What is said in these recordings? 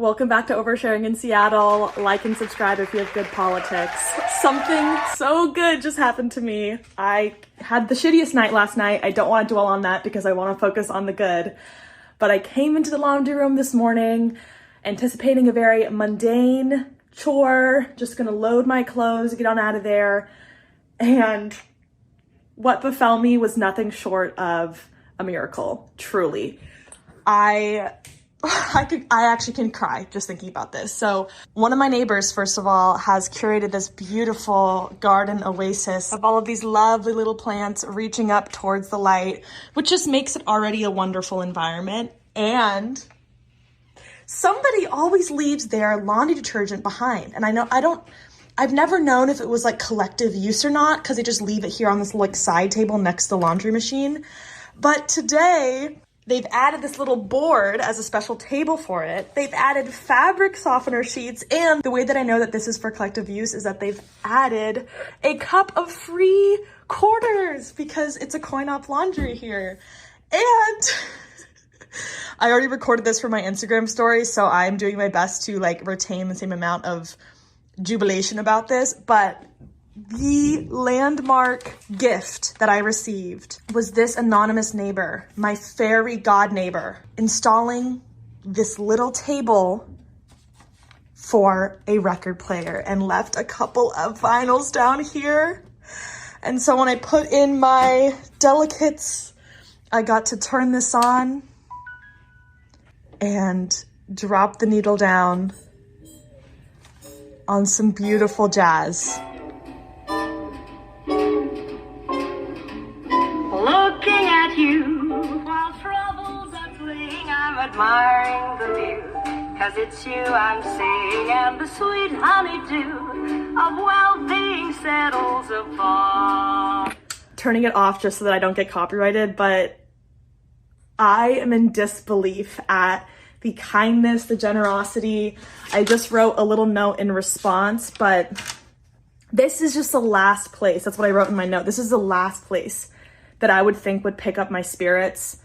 Welcome back to Oversharing in Seattle. Like and subscribe if you have good politics. Something so good just happened to me. I had the shittiest night last night. I don't want to dwell on that because I want to focus on the good. But I came into the laundry room this morning anticipating a very mundane chore, just gonna load my clothes, get on out of there. And what befell me was nothing short of a miracle, truly. I actually can cry just thinking about this. So one of my neighbors, first of all, has curated this beautiful garden oasis of all of these lovely little plants reaching up towards the light, which just makes it already a wonderful environment. And somebody always leaves their laundry detergent behind. And I've never known if it was like collective use or not, because they just leave it here on this like side table next to the laundry machine. But today, they've added this little board as a special table for it. They've added fabric softener sheets. And the way that I know that this is for collective use is that they've added a cup of free quarters because it's a coin-op laundry here. And I already recorded this for my Instagram story, so I'm doing my best to like retain the same amount of jubilation about this. But the landmark gift that I received was this anonymous neighbor, my fairy god neighbor, installing this little table for a record player and left a couple of vinyls down here. And so when I put in my delicates, I got to turn this on and drop the needle down on some beautiful jazz. Looking at you while troubles are fleeing, I'm admiring the view, 'cause it's you I'm seeing, and the sweet honeydew of well-being settles upon. Turning it off just so that I don't get copyrighted, but I am in disbelief at the kindness, the generosity. I just wrote a little note in response, but this is just the last place. That's what I wrote in my note. This is the last place that I would think would pick up my spirits.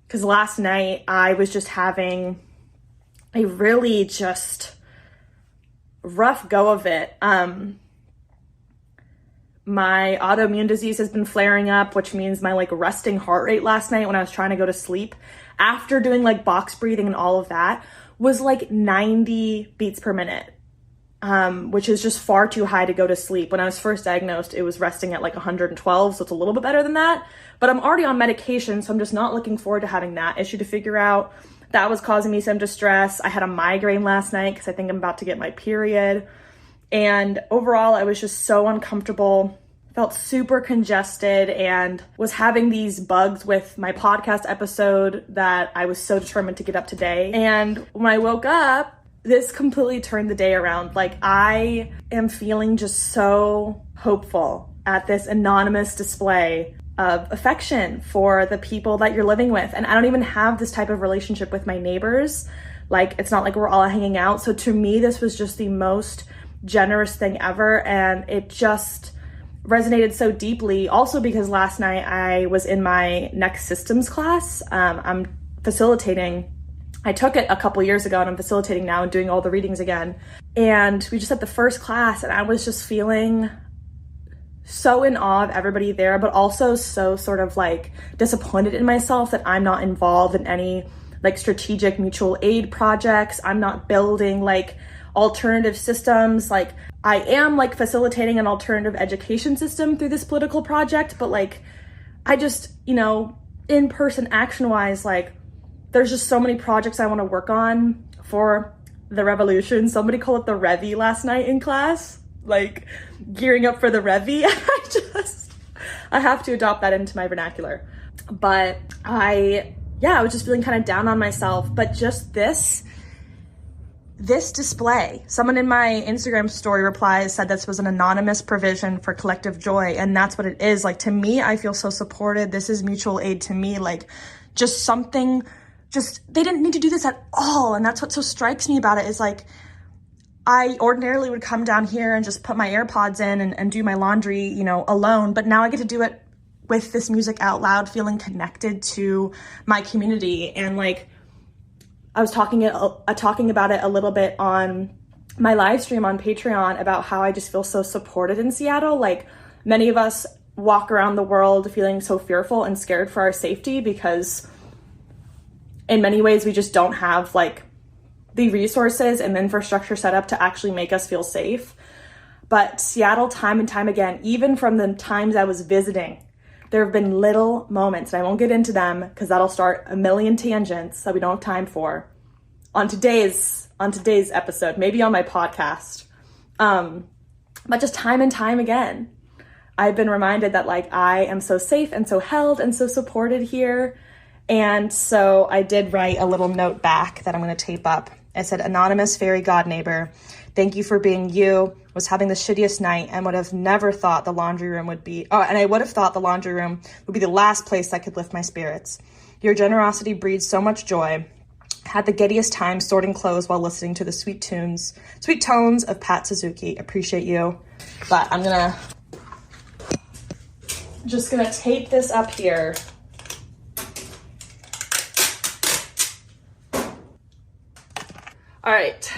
Because last night I was just having a really just rough go of it. My autoimmune disease has been flaring up, which means my like resting heart rate last night when I was trying to go to sleep after doing like box breathing and all of that was like 90 beats per minute, which is just far too high to go to sleep. When I was first diagnosed, it was resting at like 112, so it's a little bit better than that. But I'm already on medication, so I'm just not looking forward to having that issue to figure out. That was causing me some distress. I had a migraine last night because I think I'm about to get my period. And overall, I was just so uncomfortable, felt super congested, and was having these bugs with my podcast episode that I was so determined to get up today. And when I woke up, this completely turned the day around. Like, I am feeling just so hopeful at this anonymous display of affection for the people that you're living with. And I don't even have this type of relationship with my neighbors. Like, it's not like we're all hanging out. So to me, this was just the most generous thing ever. And it just resonated so deeply. Also because last night I was in my next systems class. I'm facilitating. I took it a couple years ago and I'm facilitating now and doing all the readings again. And we just had the first class and I was just feeling so in awe of everybody there, but also so sort of like disappointed in myself that I'm not involved in any like strategic mutual aid projects. I'm not building like alternative systems. Like, I am like facilitating an alternative education system through this political project, but like, I just, in-person action-wise, like, there's just so many projects I want to work on for the revolution. Somebody called it the Revy last night in class, like gearing up for the Revy. I have to adopt that into my vernacular. But I was just feeling kind of down on myself, but just this display, someone in my Instagram story replies, said this was an anonymous provision for collective joy. And that's what it is. Like, to me, I feel so supported. This is mutual aid to me. Like, just something, they didn't need to do this at all. And that's what so strikes me about it is like, I ordinarily would come down here and just put my AirPods in and do my laundry, alone. But now I get to do it with this music out loud, feeling connected to my community. And like, I was talking about it a little bit on my live stream on Patreon about how I just feel so supported in Seattle. Like, many of us walk around the world feeling so fearful and scared for our safety because in many ways we just don't have like the resources and the infrastructure set up to actually make us feel safe. But Seattle, time and time again, even from the times I was visiting, there have been little moments, and I won't get into them because that'll start a million tangents that we don't have time for on today's episode, maybe on my podcast. But just time and time again, I've been reminded that like I am so safe and so held and so supported here. And so I did write a little note back that I'm going to tape up. It said, "Anonymous fairy god neighbor, thank you for being you. Was having the shittiest night and would have never thought the laundry room would be, and I would have thought the laundry room would be the last place that could lift my spirits. Your generosity breeds so much joy. Had the giddiest time sorting clothes while listening to the sweet tones of Pat Suzuki. Appreciate you." But I'm just gonna tape this up here. All right.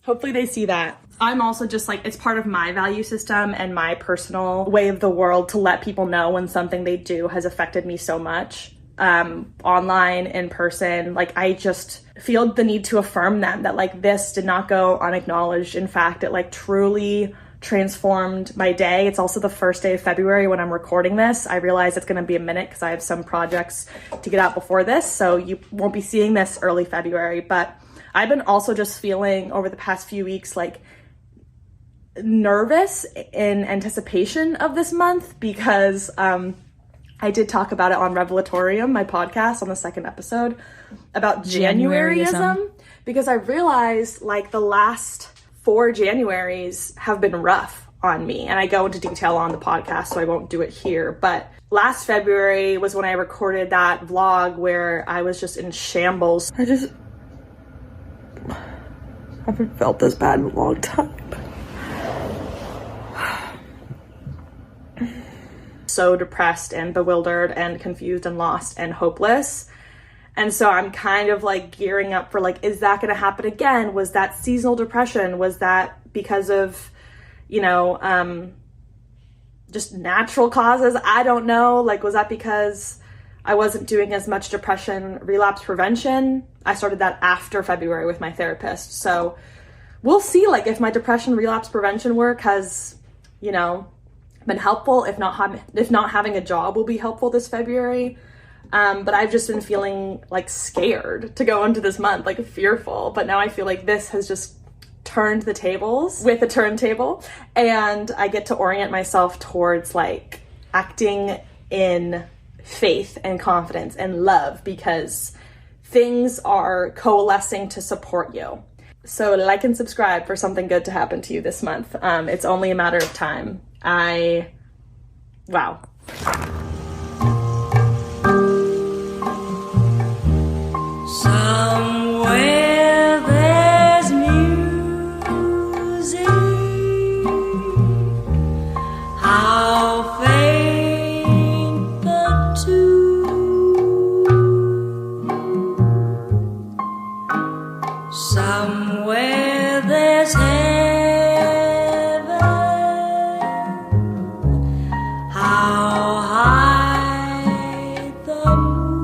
Hopefully they see that. I'm also just like, it's part of my value system and my personal way of the world to let people know when something they do has affected me so much. Online, in person, like I just feel the need to affirm them that like this did not go unacknowledged. In fact, it like truly transformed my day. It's also the first day of February when I'm recording this. I realize it's going to be a minute because I have some projects to get out before this, so you won't be seeing this early February. But I've been also just feeling over the past few weeks like nervous in anticipation of this month because I did talk about it on Revelatorium, my podcast, on the second episode about Januaryism, because I realized like the last 4 Januaries have been rough on me, and I go into detail on the podcast, so I won't do it here. But last February was when I recorded that vlog where I was just in shambles. I haven't felt this bad in a long time. So depressed and bewildered and confused and lost and hopeless. And so I'm kind of like gearing up for like, is that going to happen again? Was that seasonal depression? Was that because of, just natural causes? I don't know. Like, was that because I wasn't doing as much depression relapse prevention? I started that after February with my therapist. So we'll see like if my depression relapse prevention work has, been helpful. If not having a job will be helpful this February. But I've just been feeling like scared to go into this month, like fearful. But now I feel like this has just turned the tables with a turntable, and I get to orient myself towards like acting in faith and confidence and love because things are coalescing to support you. So like and subscribe for something good to happen to you this month. It's only a matter of time. Wow. Somewhere there's music, how faint the tune. Somewhere there's heaven, how high the moon.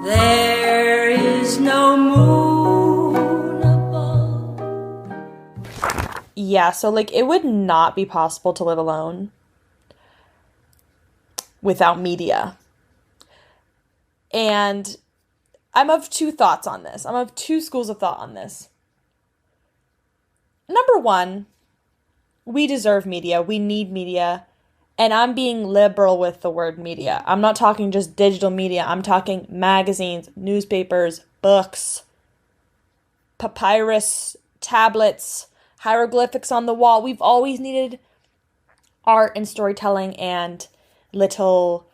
There is no moon above. Yeah, so like it would not be possible to live alone without media. And I'm of two thoughts on this. I'm of two schools of thought on this. Number one, we deserve media. We need media. And I'm being liberal with the word media. I'm not talking just digital media. I'm talking magazines, newspapers, books, papyrus, tablets, hieroglyphics on the wall. We've always needed art and storytelling and little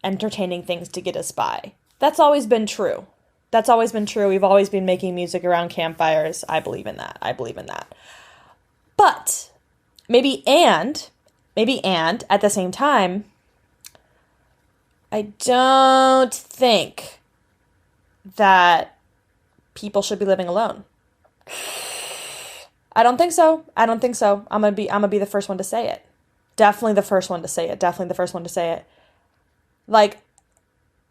entertaining things to get us by. That's always been true. We've always been making music around campfires. I believe in that. But maybe at the same time, I don't think that people should be living alone. I don't think so. I'm gonna be the first one to say it. Definitely the first one to say it. Like,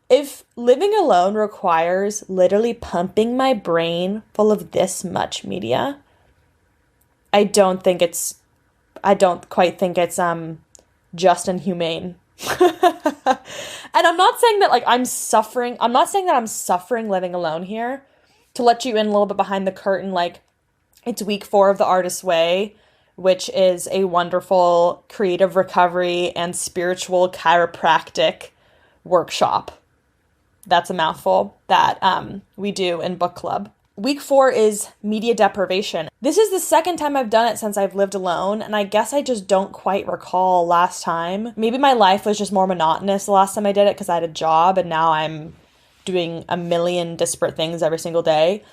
if living alone requires literally pumping my brain full of this much media, I don't quite think it's just and humane. And I'm not saying that like I'm suffering living alone here. To let you in a little bit behind the curtain, like, it's week 4 of The Artist's Way, which is a wonderful creative recovery and spiritual chiropractic workshop. That's a mouthful that we do in book club. Week 4 is media deprivation. This is the second time I've done it since I've lived alone, and I guess I just don't quite recall last time. Maybe my life was just more monotonous the last time I did it because I had a job, and now I'm doing a million disparate things every single day.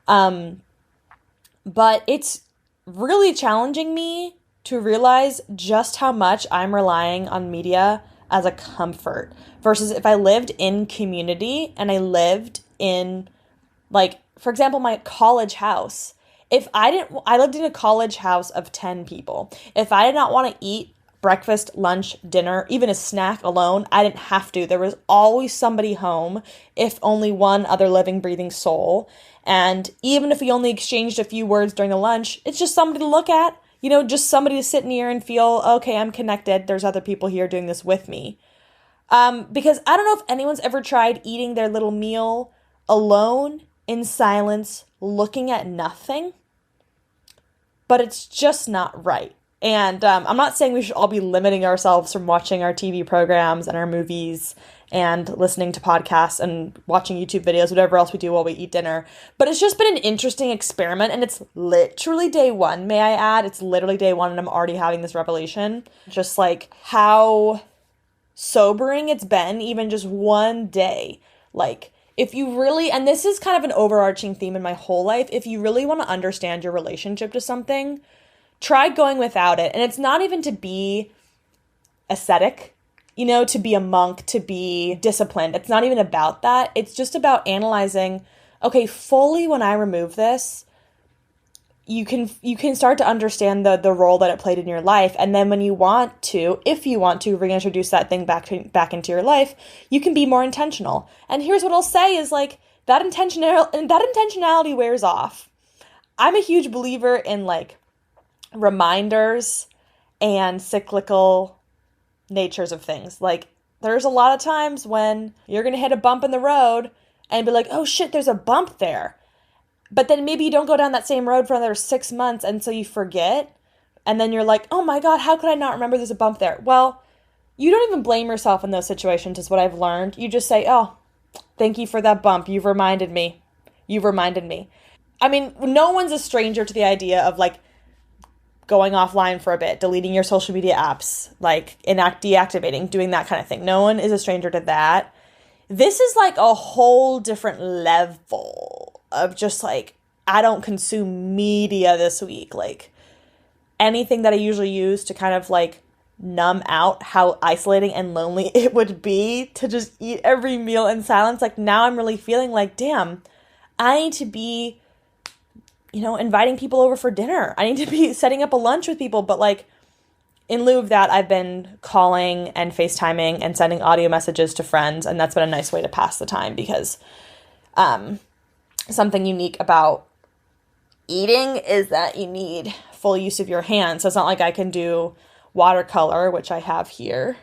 But it's really challenging me to realize just how much I'm relying on media as a comfort versus if I lived in community and I lived in, like, for example, my college house. I lived in a college house of 10 people. If I did not want to eat breakfast, lunch, dinner, even a snack alone, I didn't have to. There was always somebody home, if only one other living, breathing soul. And even if we only exchanged a few words during the lunch, it's just somebody to look at, just somebody to sit near and feel, okay, I'm connected. There's other people here doing this with me. Because I don't know if anyone's ever tried eating their little meal alone, in silence, looking at nothing, but it's just not right. And I'm not saying we should all be limiting ourselves from watching our TV programs and our movies and listening to podcasts and watching YouTube videos, whatever else we do while we eat dinner. But it's just been an interesting experiment, and it's literally day 1, may I add. It's literally day 1, and I'm already having this revelation. Just like how sobering it's been, even just one day. Like, if you really, and this is kind of an overarching theme in my whole life, if you really want to understand your relationship to something, try going without it. And it's not even to be ascetic, to be a monk, to be disciplined. It's not even about that. It's just about analyzing, okay, fully when I remove this, you can start to understand the role that it played in your life. And then when you want to, if you want to reintroduce that thing back into your life, you can be more intentional. And here's what I'll say is, like, that intentionality wears off. I'm a huge believer in, like, reminders and cyclical natures of things. Like, there's a lot of times when you're going to hit a bump in the road and be like, oh shit, there's a bump there. But then maybe you don't go down that same road for another 6 months, and so you forget. And then you're like, oh my God, how could I not remember there's a bump there? Well, you don't even blame yourself in those situations, is what I've learned. You just say, oh, thank you for that bump. You've reminded me. I mean, no one's a stranger to the idea of, like, going offline for a bit, deleting your social media apps, like deactivating, doing that kind of thing. No one is a stranger to that. This is like a whole different level of just like, I don't consume media this week. Like, anything that I usually use to kind of like numb out how isolating and lonely it would be to just eat every meal in silence. Like, now I'm really feeling like, damn, I need to be, inviting people over for dinner. I need to be setting up a lunch with people. But like, in lieu of that, I've been calling and FaceTiming and sending audio messages to friends. And that's been a nice way to pass the time, because something unique about eating is that you need full use of your hands. So it's not like I can do watercolor, which I have here.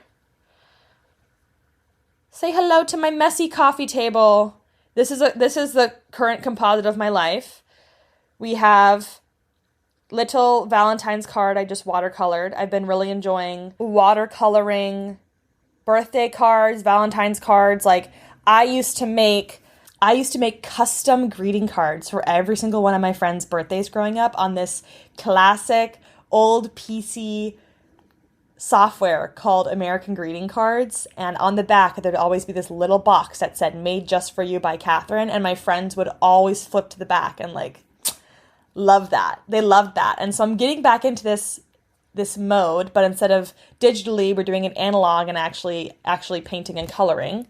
Say hello to my messy coffee table. This is the current composite of my life. We have little Valentine's card I just watercolored. I've been really enjoying watercoloring birthday cards, Valentine's cards. Like, I used to make custom greeting cards for every single one of my friends' birthdays growing up on this classic old PC software called American Greeting Cards. And on the back, there'd always be this little box that said, "Made just for you by Catherine." And my friends would always flip to the back and like, love that. They loved that. And so I'm getting back into this this mode, but instead of digitally, we're doing it analog and actually painting and coloring.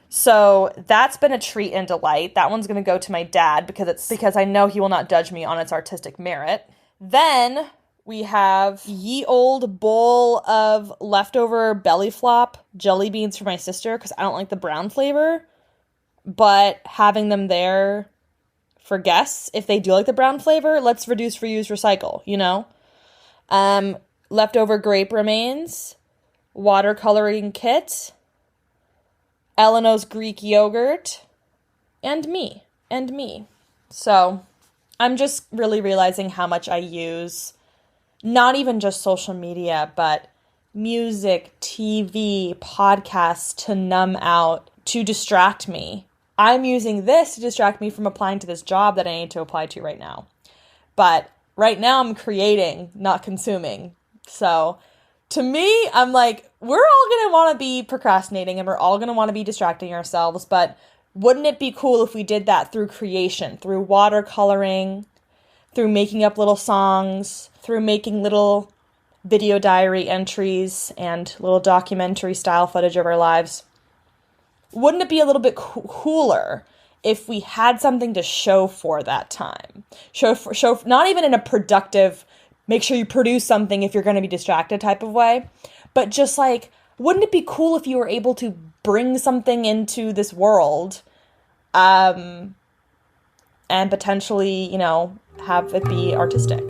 So that's been a treat and delight. That one's going to go to my dad because I know he will not judge me on its artistic merit. Then we have ye old bowl of leftover belly flop jelly beans for my sister because I don't like the brown flavor, but having them there for guests, if they do like the brown flavor, let's reduce, reuse, recycle, you know? Leftover grape remains, watercoloring kit, Eleanor's Greek yogurt, and me. So I'm just really realizing how much I use not even just social media, but music, TV, podcasts to numb out, to distract me. I'm using this to distract me from applying to this job that I need to apply to right now. But right now I'm creating, not consuming. So to me, I'm like, we're all going to want to be procrastinating and we're all going to want to be distracting ourselves. But wouldn't it be cool if we did that through creation, through watercoloring, through making up little songs, through making little video diary entries and little documentary style footage of our lives? Wouldn't it be a little bit cooler if we had something to show for that time? Show not even in a productive, make sure you produce something if you're going to be distracted type of way, but just like, wouldn't it be cool if you were able to bring something into this world, and potentially, have it be artistic?